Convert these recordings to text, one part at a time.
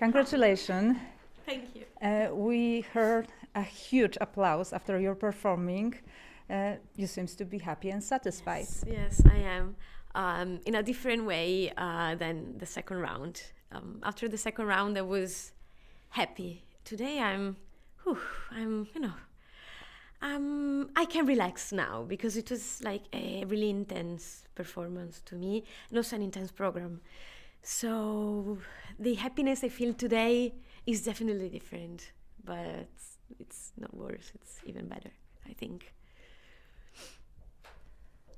Congratulations. Thank you. We heard a huge applause after your performing. You seems to be happy and satisfied. Yes, I am. In a different way than the second round. After the second round, I was happy. Today, I can relax now because it was like a really intense performance to me and also an intense program. So the happiness I feel today is definitely different, but it's not worse. It's even better, I think.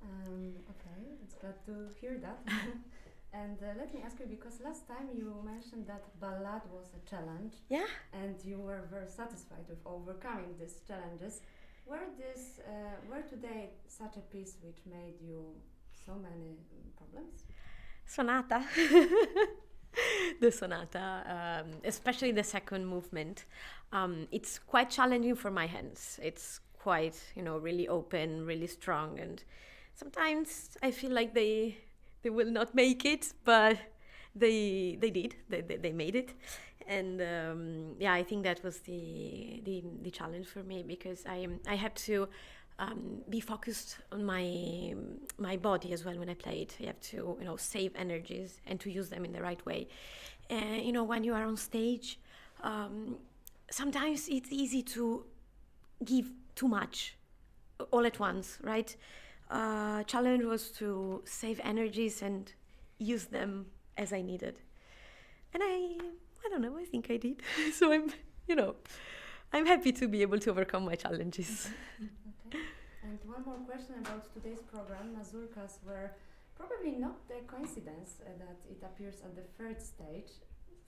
Okay, it's glad to hear that. And let me ask you, because last time you mentioned that ballad was a challenge. Yeah. And you were very satisfied with overcoming these challenges. Were today such a piece which made you so many problems? Sonata. The sonata, especially the second movement. It's quite challenging for my hands. It's quite, really open, really strong, and sometimes I feel like they will not make it, but they did. They made it, and I think that was the challenge for me because I had to be focused on my body as well when I played. You have to save energies and to use them in the right way. And when you are on stage, sometimes it's easy to give too much all at once, right? Challenge was to save energies and use them as I needed, and I don't know, I think I did. So I'm happy to be able to overcome my challenges. Okay. And one more question about today's program. Mazurkas were probably not a coincidence that it appears at the third stage.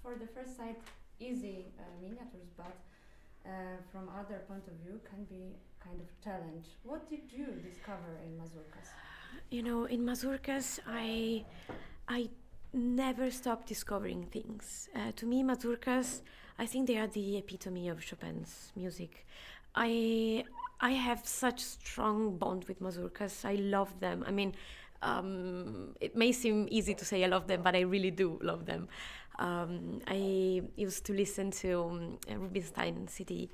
For the first sight, easy miniatures, but from other point of view can be kind of challenge. What did you discover in mazurkas? In mazurkas, I never stop discovering things. To me, mazurkas, I think they are the epitome of Chopin's music. I have such strong bond with mazurkas. I love them. I mean, it may seem easy to say I love them, but I really do love them. I used to listen to Rubinstein CD,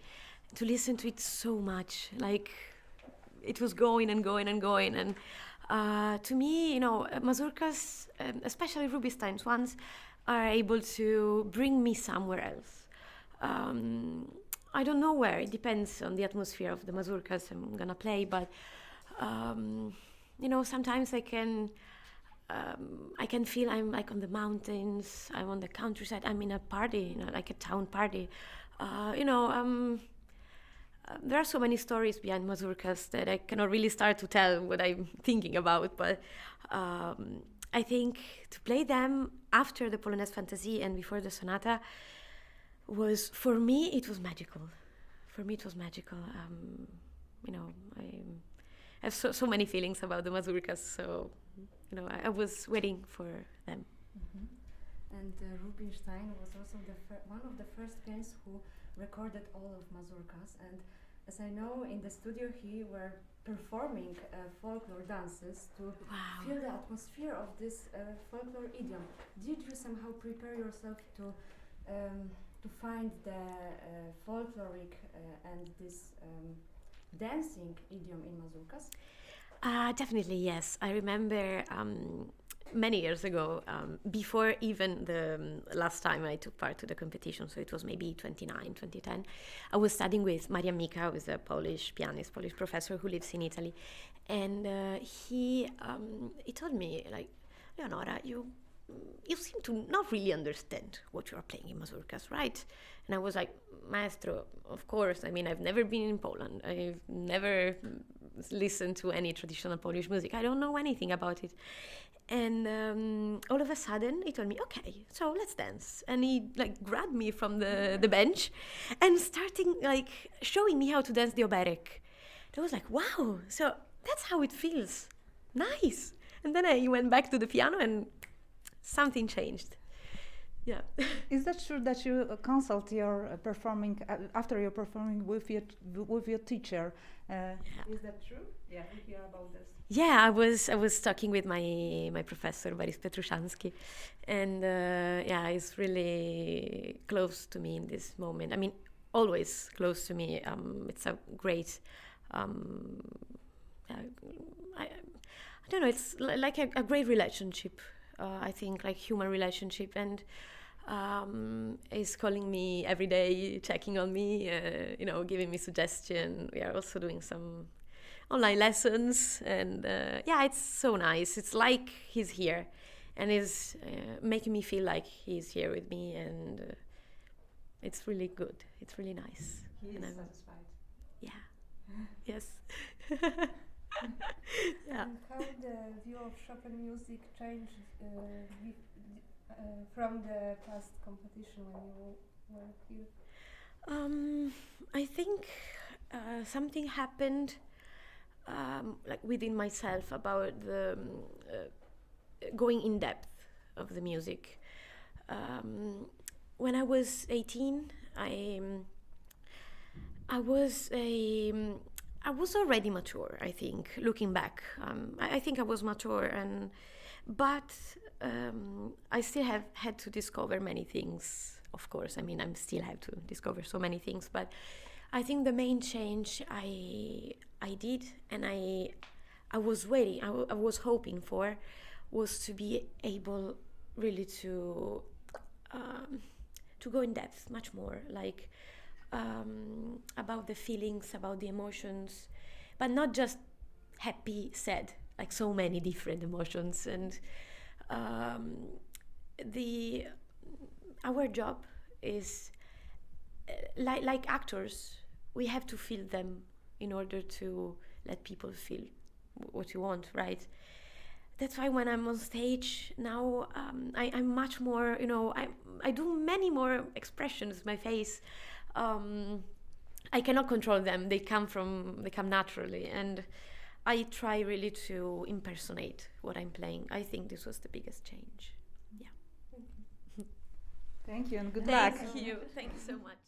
to listen to it so much. Like, it was going and going and going. And to me, mazurkas, especially Rubinstein's ones, are able to bring me somewhere else. I don't know where. It depends on the atmosphere of the mazurkas I'm gonna play. But sometimes I can feel I'm like on the mountains. I'm on the countryside. I'm in a party, like a town party. There are so many stories behind mazurkas that I cannot really start to tell what I'm thinking about. But I think to play them after the Polonaise Fantasie and before the sonata was, for me, it was magical. I have so many feelings about the mazurkas, so I was waiting for them. Mm-hmm. And Rubinstein was also one of the first pianists who recorded all of mazurkas, and as I know, in the studio he were performing folklore dances to feel the atmosphere of this folklore idiom. Did you somehow prepare yourself to find the folkloric and this dancing idiom in mazurkas? Definitely, yes. I remember many years ago, before even the last time I took part to the competition, so it was maybe 2010, I was studying with Marian Mika, who is a Polish pianist, Polish professor who lives in Italy. And he told me, like, Leonora, you seem to not really understand what you are playing in mazurkas, right? And I was like, Maestro, of course. I mean, I've never been in Poland. I've never listened to any traditional Polish music. I don't know anything about it. And all of a sudden, he told me, okay, so let's dance. And he grabbed me from the bench and starting showing me how to dance the oberek. I was like, wow, so that's how it feels. Nice. And then I went back to the piano and something changed. Yeah. Is that true that you consult your performing after you're performing with your teacher? Is that true? Yeah, we hear about this. Yeah, I was talking with my professor Boris Petrushansky, and yeah, he's really close to me in this moment. I mean, always close to me. It's a great. I don't know. It's like a great relationship. I think like human relationship, and is calling me every day, checking on me, giving me suggestion. We are also doing some online lessons, and yeah, it's so nice. It's like he's here, and is making me feel like he's here with me, and it's really good. It's really nice. He and is I'm satisfied. Yeah. Yes. Yeah. And how the view of Chopin music changed from the past competition when you were here? I think something happened like within myself about the going in depth of the music. When I was 18, I was already mature. I think, looking back, I think I was mature, but I still have had to discover many things. Of course, I mean, I still have to discover so many things, but I think the main change I did, and I was waiting, I was hoping for, was to be able really to go in depth much more, like about the feelings, about the emotions, but not just happy, sad, like so many different emotions. And our job is like actors. We have to feel them in order to let people feel what you want, right? That's why when I'm on stage now, I'm much more, I do many more expressions, my face. I cannot control them. They come naturally, and I try really to impersonate what I'm playing. I think this was the biggest change. Yeah. Thank you and good luck. Thank you. Thank you so much.